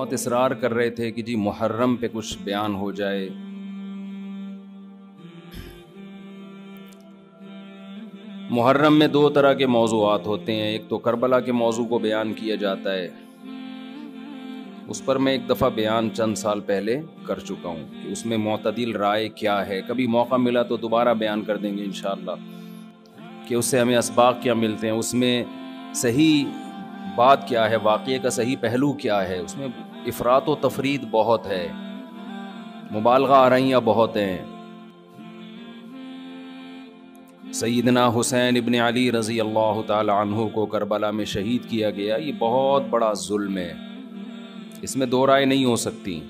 بہت اصرار کر رہے تھے کہ جی محرم پہ کچھ بیان ہو جائے. محرم میں 2 طرح کے موضوعات ہوتے ہیں. ایک تو کربلا کے موضوع کو بیان کیا جاتا ہے، اس پر میں ایک دفعہ بیان چند سال پہلے کر چکا ہوں کہ اس میں معتدل رائے کیا ہے. کبھی موقع ملا تو دوبارہ بیان کر دیں گے انشاءاللہ کہ اس سے ہمیں اسباق کیا ملتے ہیں، اس میں صحیح بات کیا ہے، واقعے کا صحیح پہلو کیا ہے. اس میں افراط و تفرید بہت ہے، مبالغہ آرائیاں بہت ہیں. سیدنا حسین ابن علی رضی اللہ تعالی عنہ کو کربلا میں شہید کیا گیا، یہ بہت بڑا ظلم ہے، اس میں 2 رائے نہیں ہو سکتی.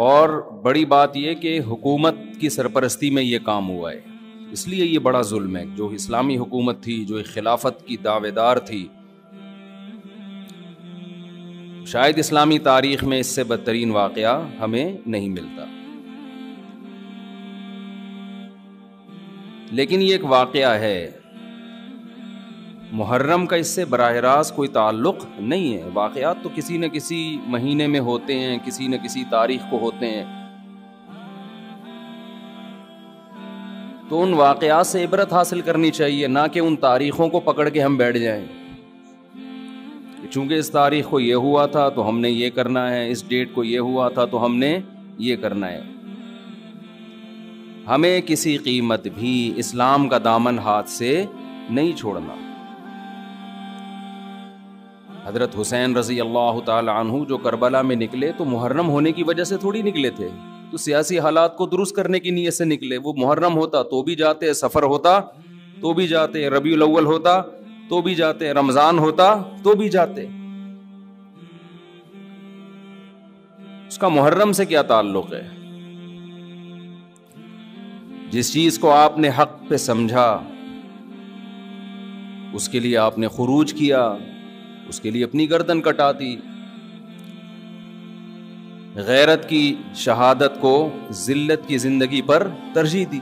اور بڑی بات یہ کہ حکومت کی سرپرستی میں یہ کام ہوا ہے، اس لیے یہ بڑا ظلم ہے. جو اسلامی حکومت تھی، جو خلافت کی دعوے دار تھی، شاید اسلامی تاریخ میں اس سے بدترین واقعہ ہمیں نہیں ملتا. لیکن یہ ایک واقعہ ہے، محرم کا اس سے براہ راست کوئی تعلق نہیں ہے. واقعات تو کسی نہ کسی مہینے میں ہوتے ہیں، کسی نہ کسی تاریخ کو ہوتے ہیں، تو ان واقعات سے عبرت حاصل کرنی چاہیے، نہ کہ ان تاریخوں کو پکڑ کے ہم بیٹھ جائیں. چونکہ اس تاریخ کو یہ ہوا تھا تو ہم نے یہ کرنا ہے، اس ڈیٹ کو یہ ہوا تھا تو ہم نے یہ کرنا ہے. ہمیں کسی قیمت بھی اسلام کا دامن ہاتھ سے نہیں چھوڑنا. حضرت حسین رضی اللہ تعالی عنہ جو کربلا میں نکلے تو محرم ہونے کی وجہ سے تھوڑی نکلے تھے، تو سیاسی حالات کو درست کرنے کی نیت سے نکلے. وہ محرم ہوتا تو بھی جاتے، سفر ہوتا تو بھی جاتے، ربیع الاول ہوتا تو بھی جاتے، رمضان ہوتا تو بھی جاتے. اس کا محرم سے کیا تعلق ہے؟ جس چیز کو آپ نے حق پہ سمجھا اس کے لیے آپ نے خروج کیا، اس کے لیے اپنی گردن کٹا دی. غیرت کی شہادت کو ذلت کی زندگی پر ترجیح دی،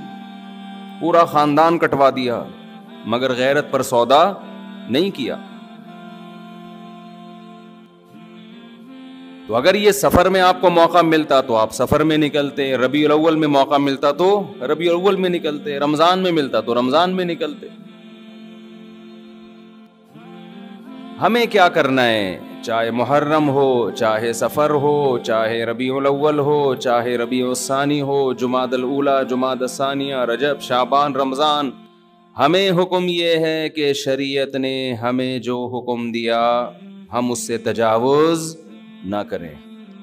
پورا خاندان کٹوا دیا مگر غیرت پر سودا نہیں کیا. تو اگر یہ سفر میں آپ کو موقع ملتا تو آپ سفر میں نکلتے، ربیع الاول میں موقع ملتا تو ربیع الاول میں نکلتے، رمضان میں ملتا تو رمضان میں نکلتے. ہمیں کیا کرنا ہے؟ چاہے محرم ہو، چاہے سفر ہو، چاہے ربیع الاول ہو، چاہے ربیع الثانی ہو، جمادی الاولیٰ، جمادی الثانیہ، رجب، شعبان، رمضان، ہمیں حکم یہ ہے کہ شریعت نے ہمیں جو حکم دیا ہم اس سے تجاوز نہ کریں.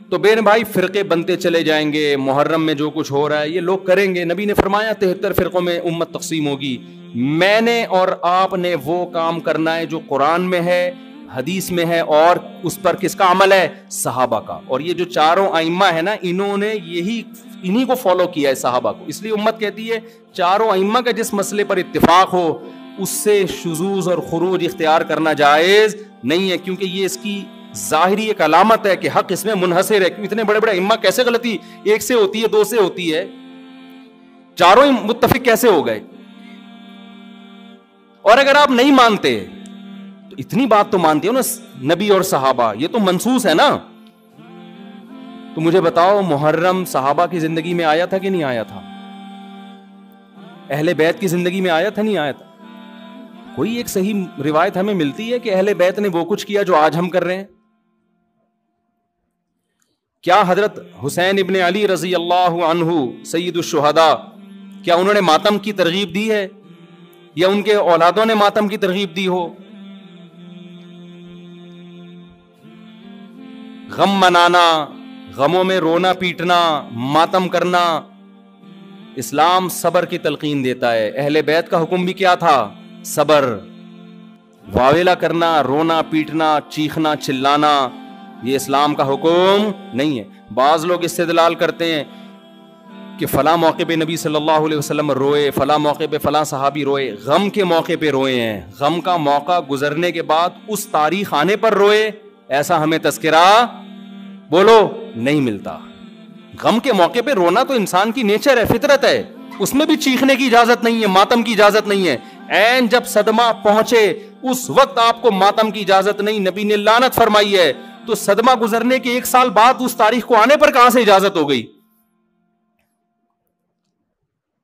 تو بہن بھائی فرقے بنتے چلے جائیں گے، محرم میں جو کچھ ہو رہا ہے یہ لوگ کریں گے. نبی نے فرمایا 73 فرقوں میں امت تقسیم ہوگی. میں نے اور آپ نے وہ کام کرنا ہے جو قرآن میں ہے، حدیث میں ہے، اور اس پر کس کا عمل ہے؟ صحابہ کا. اور یہ جو 4 ائمہ ہے نا، انہوں نے انہی کو فالو کیا ہے، صحابہ کو. اس لیے امت کہتی ہے 4 ائمہ کا جس مسئلے پر اتفاق ہو اس سے شذوذ اور خروج اختیار کرنا جائز نہیں ہے، کیونکہ یہ اس کی ظاہری ایک علامت ہے کہ حق اس میں منحصر ہے. اتنے بڑے بڑے ائمہ کیسے غلطی ایک سے ہوتی ہے، 2 سے ہوتی ہے، 4 متفق کیسے ہو گئے؟ اور اگر آپ نہیں مانتے تو اتنی بات تو مانتے ہو نا، نبی اور صحابہ یہ تو منصوص ہے نا. تو مجھے بتاؤ محرم صحابہ کی زندگی میں آیا تھا کہ نہیں آیا تھا؟ اہل بیت کی زندگی میں آیا تھا نہیں آیا تھا؟ کوئی ایک صحیح روایت ہمیں ملتی ہے کہ اہل بیت نے وہ کچھ کیا جو آج ہم کر رہے ہیں؟ کیا حضرت حسین ابن علی رضی اللہ عنہ سید الشہداء، کیا انہوں نے ماتم کی ترغیب دی ہے یا ان کے اولادوں نے ماتم کی ترغیب دی ہو؟ غم منانا، غموں میں رونا پیٹنا، ماتم کرنا، اسلام صبر کی تلقین دیتا ہے. اہل بیت کا حکم بھی کیا تھا؟ صبر. واویلا کرنا، رونا پیٹنا، چیخنا چلانا یہ اسلام کا حکم نہیں ہے. بعض لوگ استدلال کرتے ہیں کہ فلاں موقع پہ نبی صلی اللہ علیہ وسلم روئے، فلاں موقع پہ فلاں صحابی روئے. غم کے موقع پہ روئے ہیں، غم کا موقع گزرنے کے بعد اس تاریخ آنے پر روئے، ایسا ہمیں تذکرہ بولو نہیں ملتا. غم کے موقع پہ رونا تو انسان کی نیچر ہے، فطرت ہے، اس میں بھی چیخنے کی اجازت نہیں ہے، ماتم کی اجازت نہیں ہے. این جب صدمہ پہنچے اس وقت آپ کو ماتم کی اجازت نہیں, نبی نے لعنت فرمائی ہے. تو صدمہ گزرنے کے 1 سال بعد اس تاریخ کو آنے پر کہاں سے اجازت ہو گئی؟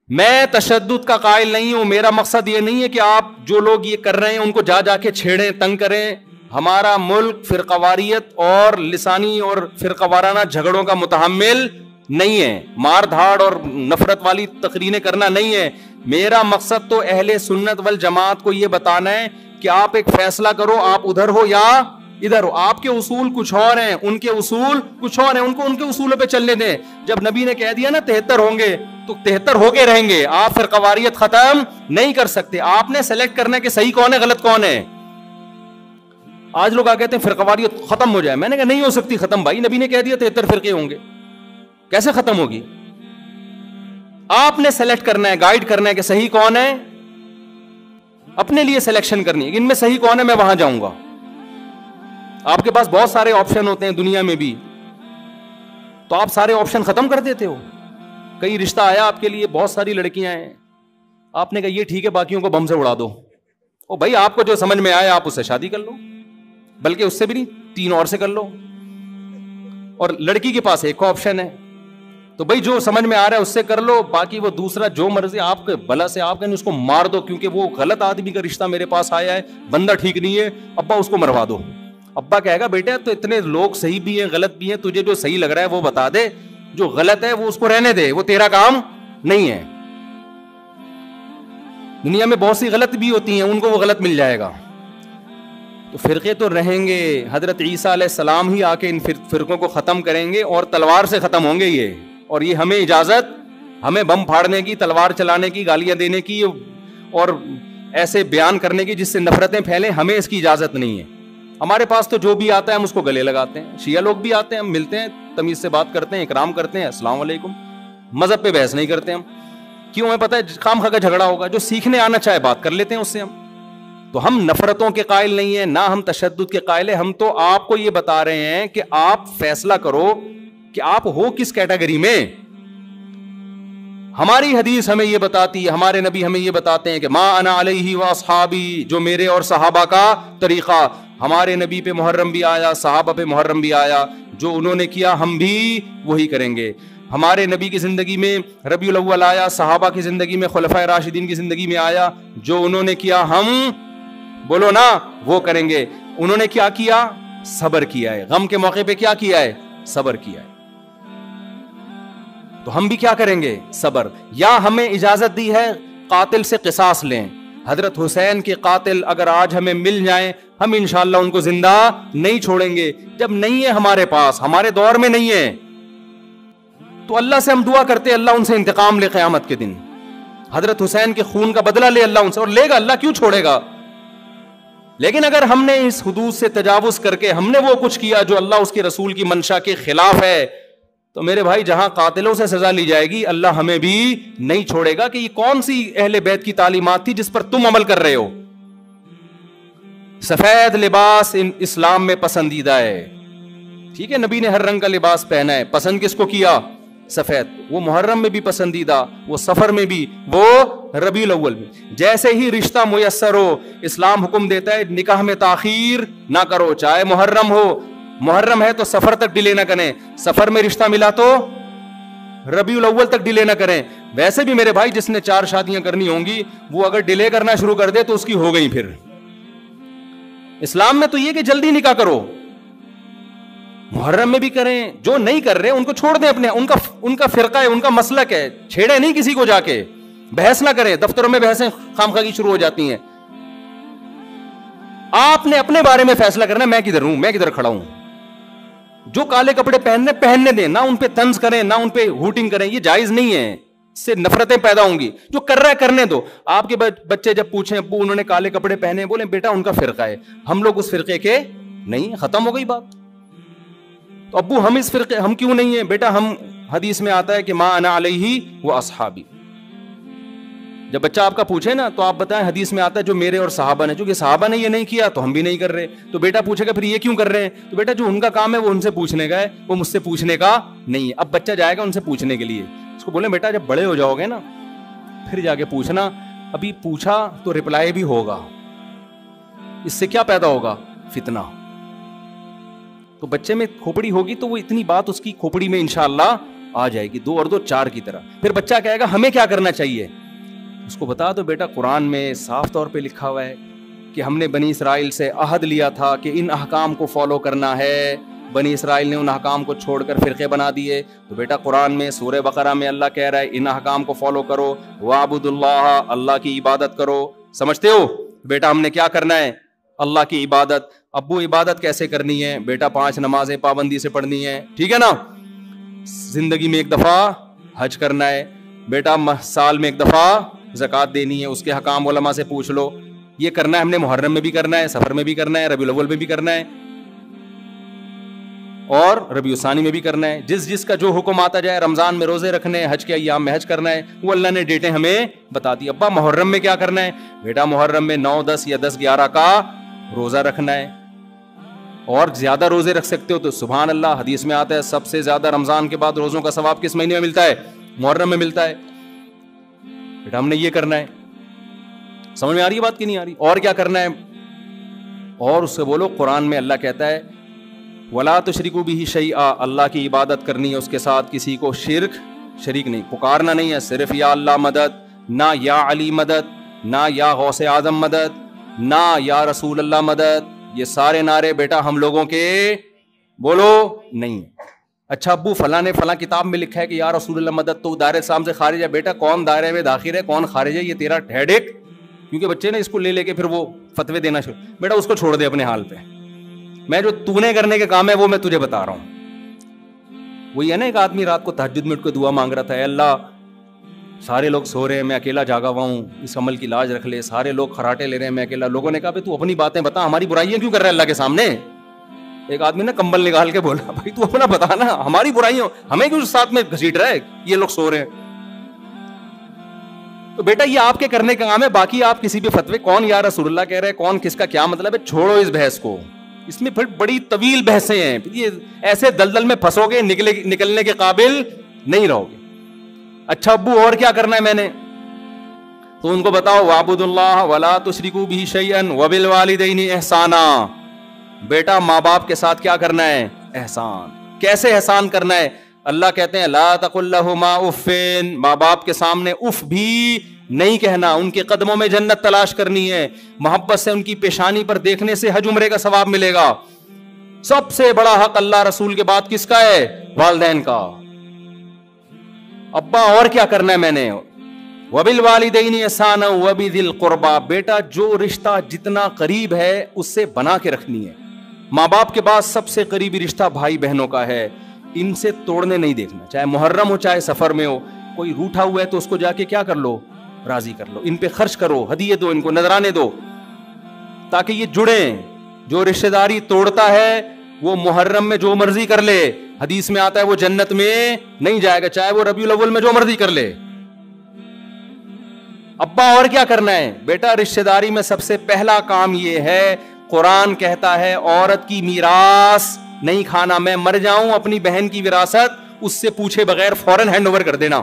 میں تشدد کا قائل نہیں ہوں. میرا مقصد یہ نہیں ہے کہ آپ جو لوگ یہ کر رہے ہیں ان کو جا جا کے چھیڑیں, تنگ کریں. ہمارا ملک فرقواریت اور لسانی اور فرقوارانہ جھگڑوں کا متحمل نہیں ہے, مار دھاڑ اور نفرت والی تقریریں کرنا نہیں ہے. میرا مقصد تو اہل سنت والجماعت کو یہ بتانا ہے کہ آپ ایک فیصلہ کرو, آپ ادھر ہو یا ادھر ہو. آپ کے اصول کچھ اور ہیں, ان کے اصول کچھ اور ہیں, ان کو ان کے اصولوں پہ چلنے دیں. جب نبی نے کہہ دیا نا 73 ہوں گے تو 73 ہو کے رہیں گے. آپ فرقواریت ختم نہیں کر سکتے. آپ نے سلیکٹ کرنا ہے کہ صحیح کون ہے غلط کون ہے. آج لوگ کہتے ہیں فرقواریت ختم ہو جائے. میں نے کہا نہیں ہو سکتی ختم بھائی, نبی نے کہہ دیا 73 فرقے ہوں گے, کیسے ختم ہوگی؟ آپ نے سلیکٹ کرنا ہے, گائیڈ کرنا ہے کہ صحیح کون ہے, اپنے لیے سلیکشن کرنی ہے کہ ان میں صحیح کون ہے, میں وہاں جاؤں گا. آپ کے پاس بہت سارے آپشن ہوتے ہیں دنیا میں بھی, تو آپ سارے آپشن ختم کر دیتے ہو. کئی رشتہ آیا آپ کے لیے, بہت ساری لڑکیاں ہیں, آپ نے کہا یہ ٹھیک ہے باقیوں کو بم سے اڑا دو. او بھائی آپ کو جو سمجھ میں آئے آپ اس سے شادی کر لو, بلکہ اس سے بھی نہیں 3 اور سے کر لو. اور لڑکی کے پاس ایک آپشن ہے, تو بھائی جو سمجھ میں آ رہا ہے اس سے کر لو, باقی وہ دوسرا جو مرضی آپ کے بلا سے آپ کہیں اس کو مار دو, کیونکہ وہ غلط آدمی کا رشتہ میرے پاس آیا ہے, بندہ ٹھیک نہیں ہے, ابا اس کو مروا دو. ابا کہے گا بیٹا تو اتنے لوگ صحیح بھی ہیں غلط بھی ہیں, تجھے جو صحیح لگ رہا ہے وہ بتا دے, جو غلط ہے وہ اس کو رہنے دے, وہ تیرا کام نہیں ہے. دنیا میں بہت سی غلط بھی ہوتی ہیں, ان کو وہ غلط مل جائے گا. تو فرقے تو رہیں گے, حضرت عیسیٰ علیہ السلام ہی آ کے ان فرقوں کو ختم کریں گے, اور تلوار سے ختم ہوں گے یہ. اور یہ ہمیں اجازت, ہمیں بم پھاڑنے کی, تلوار چلانے کی, گالیاں دینے کی اور ایسے بیان کرنے کی جس سے نفرتیں پھیلیں, ہمیں اس کی اجازت نہیں ہے. ہمارے پاس تو جو بھی آتا ہے ہم اس کو گلے لگاتے ہیں. شیعہ لوگ بھی آتے ہیں, ہم ملتے ہیں, تمیز سے بات کرتے ہیں, اکرام کرتے ہیں, السلام علیکم. مذہب پہ بحث نہیں کرتے ہم, کیوں؟ ہمیں پتہ ہے خام خواہ کا جھگڑا ہوگا. جو سیکھنے آنا چاہے بات کر لیتے ہیں اس سے ہم. تو ہم نفرتوں کے قائل نہیں ہیں, نہ ہم تشدد کے قائل ہیں. ہم تو آپ کو یہ بتا رہے ہیں کہ آپ فیصلہ کرو کہ آپ ہو کس کیٹیگری میں. ہماری حدیث ہمیں یہ بتاتی ہے, ہمارے نبی ہمیں یہ بتاتے ہیں کہ ما انا علیہ و اصحابی, جو میرے اور صحابہ کا طریقہ. ہمارے نبی پہ محرم بھی آیا, صحابہ پہ محرم بھی آیا, جو انہوں نے کیا ہم بھی وہی کریں گے. ہمارے نبی کی زندگی میں ربیع الاول آیا, صحابہ کی زندگی میں خلفائے راشدین کی زندگی میں آیا, جو انہوں نے کیا ہم بولو نا وہ کریں گے. انہوں نے کیا کیا؟ صبر کیا ہے. غم کے موقع پہ کیا کیا ہے؟ صبر کیا ہے. تو ہم بھی کیا کریں گے؟ صبر. یا ہمیں اجازت دی ہے قاتل سے قصاص لیں. حضرت حسین کے قاتل اگر آج ہمیں مل جائیں, ہم انشاءاللہ ان کو زندہ نہیں چھوڑیں گے. جب نہیں ہے ہمارے پاس, ہمارے دور میں نہیں ہے, تو اللہ سے ہم دعا کرتے اللہ ان سے انتقام لے قیامت کے دن. حضرت حسین کے خون کا بدلہ لے اللہ ان سے, اور لے گا, اللہ کیوں چھوڑے گا. لیکن اگر ہم نے اس حدود سے تجاوز کر کے ہم نے وہ کچھ کیا جو اللہ اس کے رسول کی منشا کے خلاف ہے, تو میرے بھائی جہاں قاتلوں سے سزا لی جائے گی, اللہ ہمیں بھی نہیں چھوڑے گا. کہ یہ کون سی اہل بیت کی تعلیمات تھی جس پر تم عمل کر رہے ہو؟ سفید لباس اسلام میں پسندیدہ ہے, ٹھیک ہے, نبی نے ہر رنگ کا لباس پہنا ہے, پسند کس کو کیا؟ سفید. وہ محرم میں بھی پسندیدہ, وہ سفر میں بھی, وہ ربیع الاول میں. جیسے ہی رشتہ میسر ہو, اسلام حکم دیتا ہے نکاح میں تاخیر نہ کرو, چاہے محرم ہو. محرم ہے تو سفر تک ڈیلے نہ کریں, سفر میں رشتہ ملا تو ربیع الاول تک ڈیلے نہ کریں. ویسے بھی میرے بھائی جس نے 4 شادیاں کرنی ہوں گی, وہ اگر ڈیلے کرنا شروع کر دے تو اس کی ہو گئی. پھر اسلام میں تو یہ کہ جلدی نکاح کرو. محرم میں بھی کریں, جو نہیں کر رہے ان کو چھوڑ دیں, اپنے ان کا فرقہ ہے, ان کا مسلک ہے, چھیڑے نہیں کسی کو, جا کے بحث نہ کریں. دفتروں میں بحثیں خامخواہ شروع ہو جاتی ہیں. آپ نے اپنے بارے میں فیصلہ کرنا, میں کدھر ہوں, میں کدھر کھڑا ہوں. جو کالے کپڑے پہننے دیں, نہ ان پہ طنز کریں, نہ ان پہ ہوٹنگ کریں, یہ جائز نہیں ہے, اس سے نفرتیں پیدا ہوں گی. جو کر رہا ہے کرنے دو. آپ کے بچے جب پوچھیں ابو انہوں نے کالے کپڑے پہنے, بولیں بیٹا ان کا فرقہ ہے, ہم لوگ اس فرقے کے نہیں, ختم ہو گئی بات. تو ابو ہم اس فرقے, ہم کیوں نہیں ہیں؟ بیٹا ہم, حدیث میں آتا ہے کہ ما انا علیہ و اصحابی. جب بچہ آپ کا پوچھے نا تو آپ بتائیں حدیث میں آتا ہے جو میرے اور صحابہ نے, چونکہ صحابہ نے یہ نہیں کیا تو ہم بھی نہیں کر رہے. تو بیٹا پوچھے گا پھر یہ کیوں کر رہے ہیں؟ تو بیٹا جو ان کا کام ہے وہ ان سے پوچھنے کا ہے, وہ مجھ سے پوچھنے کا نہیں ہے. اب بچہ جائے گا ان سے پوچھنے کے لیے, اس کو بولیں بیٹا جب بڑے ہو جاؤ گے نا پھر جا کے پوچھنا, ابھی پوچھا تو رپلائی بھی ہوگا. اس سے کیا پیدا ہوگا؟ فتنہ. تو بچے میں کھوپڑی ہوگی تو وہ اتنی بات اس کی کھوپڑی میں انشاءاللہ آ جائے گی، 2 اور 2 4 کی طرح. پھر بچہ کہے گا ہمیں کیا کرنا چاہیے؟ اس کو بتا دو بیٹا قرآن میں صاف طور پہ لکھا ہوا ہے کہ ہم نے بنی اسرائیل سے عہد لیا تھا کہ ان احکام کو فالو کرنا ہے. بنی اسرائیل نے ان احکام کو چھوڑ کر فرقے بنا دیے. تو بیٹا قرآن میں سورہ بقرہ میں اللہ کہہ رہا ہے ان احکام کو فالو کرو. وَاعْبُدُوا اللَّهَ، اللہ کی عبادت کرو. سمجھتے ہو بیٹا ہم نے کیا کرنا ہے؟ اللہ کی عبادت. ابو عبادت کیسے کرنی ہے؟ بیٹا 5 نمازیں پابندی سے پڑھنی ہے، ٹھیک ہے نا. زندگی میں 1 دفعہ حج کرنا ہے بیٹا، سال میں 1 دفعہ زکوٰۃ دینی ہے. اس کے حکام علماء سے پوچھ لو. یہ کرنا ہے ہم نے محرم میں بھی کرنا ہے، سفر میں بھی کرنا ہے، ربیع الاول میں بھی کرنا ہے اور ربیع الثانی میں بھی کرنا ہے. جس کا جو حکم آتا جائے. رمضان میں روزے رکھنے، حج کے ایام میں حج کرنا ہے، وہ اللہ نے ڈیٹیں ہمیں بتا دی. ابا محرم میں کیا کرنا ہے؟ بیٹا محرم میں 9 10 یا 10 11 کا روزہ رکھنا ہے. اور زیادہ روزے رکھ سکتے ہو تو سبحان اللہ. حدیث میں آتا ہے سب سے زیادہ رمضان کے بعد روزوں کا ثواب کس مہینے میں ملتا ہے؟ محرم میں ملتا ہے. بیٹا ہم نے یہ کرنا ہے. سمجھ میں آ رہی ہے بات کی نہیں آ رہی؟ اور کیا کرنا ہے؟ اور اس سے بولو قرآن میں اللہ کہتا ہے وَلَا تُشْرِكُوا بِهِ شَيْئًا، اللہ کی عبادت کرنی ہے، اس کے ساتھ کسی کو شریک نہیں. پکارنا نہیں ہے صرف یا اللہ مدد، نہ یا علی مدد، نہ یا غوث اعظم مدد، نہ یا رسول اللہ مدد. یہ سارے نعرے بیٹا ہم لوگوں کے بولو نہیں. اچھا ابو فلاں نے فلاں کتاب میں لکھا ہے کہ یا رسول اللہ مدد تو دائرے اسلام سے خارج ہے. بیٹا کون دائرے میں داخل ہے کون خارج ہے یہ تیرا ہیڈیک. کیونکہ بچے نے اس کو لے کے پھر وہ فتوے دینا شروع. بیٹا اس کو چھوڑ دے اپنے حال پہ. میں جو تو نے کرنے کے کام ہے وہ میں تجھے بتا رہا ہوں. وہی ہے نا ایک آدمی رات کو تہجد میں اٹھ کے دعا مانگ رہا تھا، اے اللہ سارے لوگ سو رہے ہیں میں اکیلا جاگا ہوا ہوں، اس عمل کی لاج رکھ لے. سارے لوگ خراٹے لے رہے ہیں میں اکیلا. لوگوں نے کہا تو اپنی باتیں بتا، ہماری برائیاں کیوں کر رہا ہے اللہ کے سامنے؟ ایک آدمی نے کمبل نکال کے بولا بھائی تو اپنا بتا نا، ہماری برائیاں ہمیں کیوں ساتھ میں گھسیٹ رہا ہے؟ یہ لوگ سو رہے ہیں. تو بیٹا یہ آپ کے کرنے کا کام ہے. باقی آپ کسی بھی فتوے کون یا رسول اللہ کہہ رہے ہیں، کون کس کا کیا مطلب ہے، چھوڑو اس بحث کو. اس میں پھر بڑی طویل بحثیں ہیں. یہ ایسے دلدل میں پھنسو گے نکلنے کے قابل نہیں رہو گے. اچھا ابو اور کیا کرنا ہے میں نے؟ تو ان کو بتاؤ وَاعْبُدُوا اللَّهَ وَلَا تُشْرِكُوا بِهِ شَيْئًا وَبِالْوَالِدَيْنِ احسانا. بیٹا ماں باپ کے ساتھ کیا کرنا ہے؟ احسان. کیسے احسان کرنا ہے؟ اللہ کہتے ہیں لا تقل لهما اف، ماں باپ کے سامنے اف بھی نہیں کہنا. ان کے قدموں میں جنت تلاش کرنی ہے. محبت سے ان کی پیشانی پر دیکھنے سے حج عمرے کا ثواب ملے گا. سب سے بڑا حق اللہ رسول کے بعد کس کا ہے؟ والدین کا. ابا اور کیا کرنا ہے میں نے؟ وَبِالْوَالِدَيْنِ احسانا وَبِذِي الْقُرْبَى. بیٹا جو رشتہ جتنا قریب ہے اس سے بنا کے رکھنی ہے. ماں باپ کے بعد سب سے قریبی رشتہ بھائی بہنوں کا ہے. ان سے توڑنے نہیں دیکھنا. چاہے محرم ہو چاہے سفر میں ہو. کوئی روٹھا ہوا ہے تو اس کو جا کے کیا کر لو؟ راضی کر لو. ان پہ خرچ کرو، ہدیے دو، ان کو نذرانے دو تاکہ یہ جڑیں. جو رشتہ داری توڑتا ہے وہ محرم میں جو مرضی کر لے، حدیث میں آتا ہے وہ جنت میں نہیں جائے گا، چاہے وہ ربیع الاول میں جو مرضی کر لے. ابا اور کیا کرنا ہے؟ بیٹا رشتہ داری میں سب سے پہلا کام یہ ہے، قرآن کہتا ہے عورت کی میراث نہیں کھانا. میں مر جاؤں اپنی بہن کی وراثت اس سے پوچھے بغیر فوراً ہینڈ اوور کر دینا.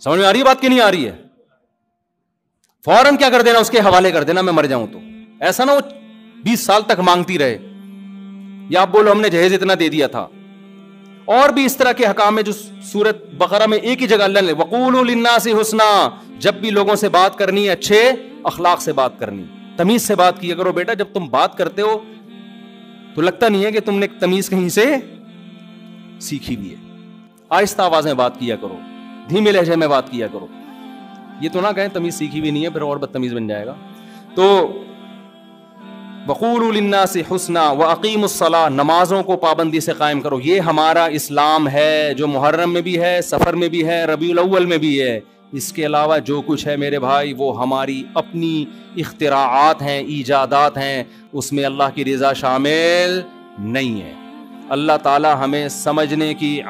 سمجھ میں آ رہی ہے بات کی نہیں آ رہی ہے؟ فوراً کیا کر دینا؟ اس کے حوالے کر دینا میں مر جاؤں تو. ایسا نہ وہ 20 سال تک مانگتی رہے یا آپ بولو ہم نے جہیز اتنا دے دیا تھا. اور بھی اس طرح کے حکام ہے جو سورۃ بقرہ میں ایک ہی جگہ اللہ نے وَقُولُوا لِلنَّاسِ حُسْنًا. جب بھی لوگوں سے بات کرنی ہے اچھے اخلاق سے بات کرنی، تمیز سے بات کیا کرو. بیٹا جب تم بات کرتے ہو تو لگتا نہیں ہے کہ تم نے تمیز کہیں سے سیکھی بھی ہے. آہستہ آواز میں بات کیا کرو، دھیمے لہجے میں بات کیا کرو. یہ تو نہ کہیں تمیز سیکھی بھی نہیں ہے پھر اور بدتمیز بن جائے گا. تو وَقُولُوا لِلنَّاسِ حُسْنًا وَأَقِیمُوا الصَّلَاةَ. نمازوں کو پابندی سے قائم کرو. یہ ہمارا اسلام ہے جو محرم میں بھی ہے، سفر میں بھی ہے، ربیع الاول میں بھی ہے. اس کے علاوہ جو کچھ ہے میرے بھائی وہ ہماری اپنی اختراعات ہیں، ایجادات ہیں. اس میں اللہ کی رضا شامل نہیں ہے. اللہ تعالی ہمیں سمجھنے کی